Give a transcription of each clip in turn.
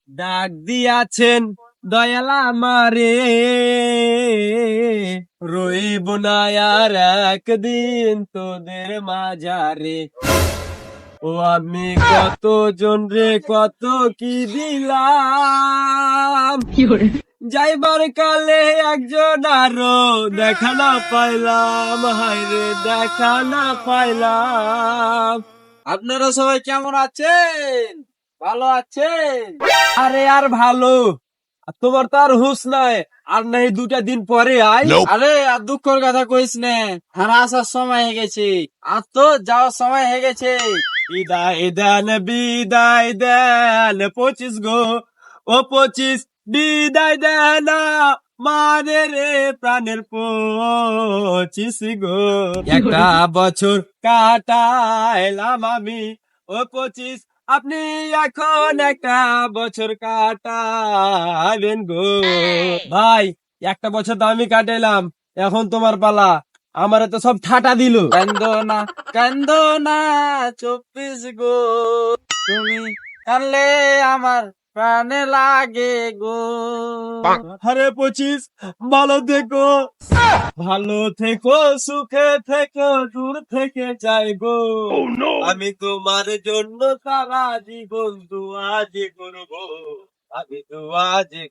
ডাক দিয়াছেন দয়াল আমারে, রইব না আর একদিন তোদের মাঝারে। ও আমি কত জন রে কত কি দিলাম, যাইবার কালে একজন আরো দেখা না পাইলাম, হায়রে দেখা না পাইলাম। আপনারা সবাই কেমন আছেন? ভালো আছেন? আরে আর ভালো, আর তোমার তো আর হুঁশ নাই, আর নাই 2টা দিন পরে আই। আরে আর দুঃখের কথা কইস নে, আর আসার সময় হয়ে গেছে, আর তো যাওয়ার সময় হয়ে গেছে। বিদায় দেন বিদায় দেন 25 গো, ও 25 বিদায় দেন মানে রে প্রাণের 25 গো। একটা বছর কাটাইলাম আমি, ও 25 আপনি এখন একটা বছর কাটাবেন গো। ভাই, একটা বছর তো আমি কাটাইলাম, এখন তোমার পালা। আমারে তো সব ঠাটা দিল। কান্দো না কান্দো না 24 গো, তুমি কানলে আমার প্রাণে লাগে গো। আরে 25 ভালো থেকো, ভালো থেকো, সুখে থেকো, দূর থেকে যাই গো। আমি তোমার জন্য সারা জীবন দুয়াজি করবো, আমি দুয়াজি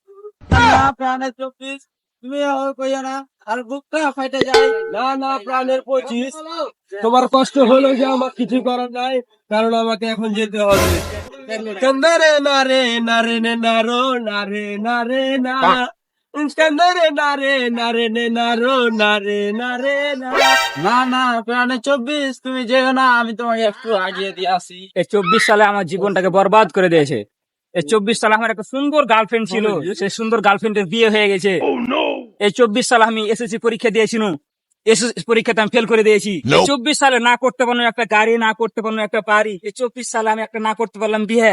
প্রাণে 24 তুমি কইও না, আর বুকটা ফাইটে যায়। না না প্রাণের 25, তোমার কষ্ট হলো যে আমার কিছু করার নাই, কারণ আমাকে এখন যেতে হবে। কান্দারে না রে না রে নে না রো না রে না রে না, কান্দারে না রে না রে নে না রো না রে না রে না। না না প্রাণে 24 তুমি যেও না, আমি তোমাকে একটু আগিয়ে দিয়ে আসি। এই 24 সালে আমার জীবনটাকে বরবাদ করে দিয়েছে। এই 24 সালে আমার একটা সুন্দর গার্লফ্রেন্ড ছিল, সেই সুন্দর গার্লফ্রেন্ডের বিয়ে হয়ে গেছে। এই 24 সালে আমি এসএসসি পরীক্ষা দিয়েছিলাম, এসএসসি পরীক্ষাতে আমি ফেল করে দিয়েছি। 24 সালে না করতে পারলাম একটা গাড়ি, না করতে পারলাম একটা বাড়ি। এই 24 সালে আমি একটা না করতে পারলাম বিয়ে।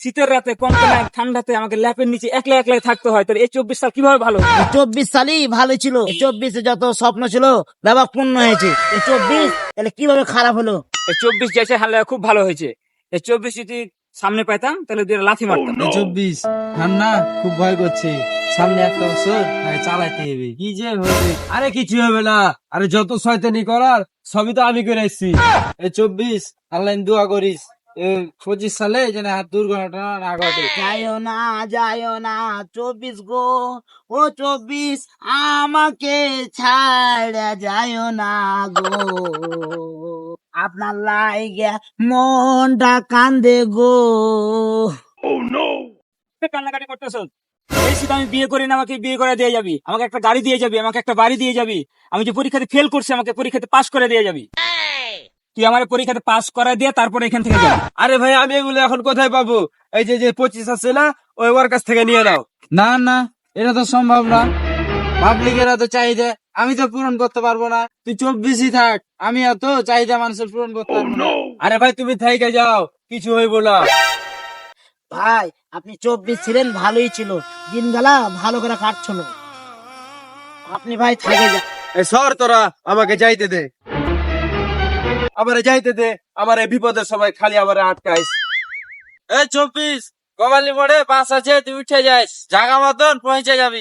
শীতের রাতে কম্বলে ঠান্ডাতে আমাকে ল্যাপের নিচে একলা একলাই থাকতে হয়। তাহলে এই 24 সাল কিভাবে ভালো? 24 সালই ভালো ছিল। 24 যত স্বপ্ন ছিল বাবা পূর্ণ হয়েছে। 24 তাহলে কিভাবে খারাপ হলো? এই 24 যেছে হালে খুব ভালো হয়েছে। এই 24 যদি সামনে পাইতাম তাহলে দুটো লাথি মারতাম। 24 ঠান্ডা খুব ভয় করছে, সামনে একটা বছর চালাইতে হবে, কি যে হবে। আরে কিছু হবে না, আরে যত শয়তানি করার সবই তো আমি করে এসেছি। এই 24 আল্লাহ দোয়া করিস 25 সালে যেন আর দুর্ঘটনা না ঘটে। যাইও না যাইও না 24 গো, ও 24 আমাকে ছাড়া যাইও না গো, আপনার লাইগা মনটা কান্দে গো। কান্নাকাটি করতেছ? এই শীত আমি বিয়ে করি না, আমাকে বিয়ে করে দিয়ে যাবি, আমাকে একটা গাড়ি দিয়ে যাবি, আমাকে একটা বাড়ি দিয়ে যাবি। আমি যে পরীক্ষাতে ফেল করছি আমাকে পরীক্ষাতে পাস করে দিয়ে যাবি। তুই আমার পরীক্ষাতে পাস করে দিয়ে তারপরে এখান থেকে যাবি। আরে ভাই, আমি এগুলো এখন কোথায় পাবো? এই যে যে 25 আছে না, ওর কাছ থেকে নিয়ে নাও। না না এটা তো সম্ভব না, পাবলিকেরা তো চাহিদা আমি তো পূরণ করতে পারবো না। তুই 24ই থাক, আমি এত চাহিদা মানুষের পূরণ করতে পারবো না। আরে ভাই, তুমি থেকে যাও, কিছু হইব না। ভাই আপনি 24 ছিলেন, ভালোই ছিল, দিনগালা ভালো করে কাটছিল। আপনি ভাই থেকে যান। এই সর তোরা, আমাকে যাইতে দে, আমারে যাইতে দে। আমার এই বিপদের সময় খালি আমারে আটকাইস। এই 24 কবালি মোড়ে বাস আছে, তুই উঠে যাস, জাগা মতন পৌঁছে যাবি।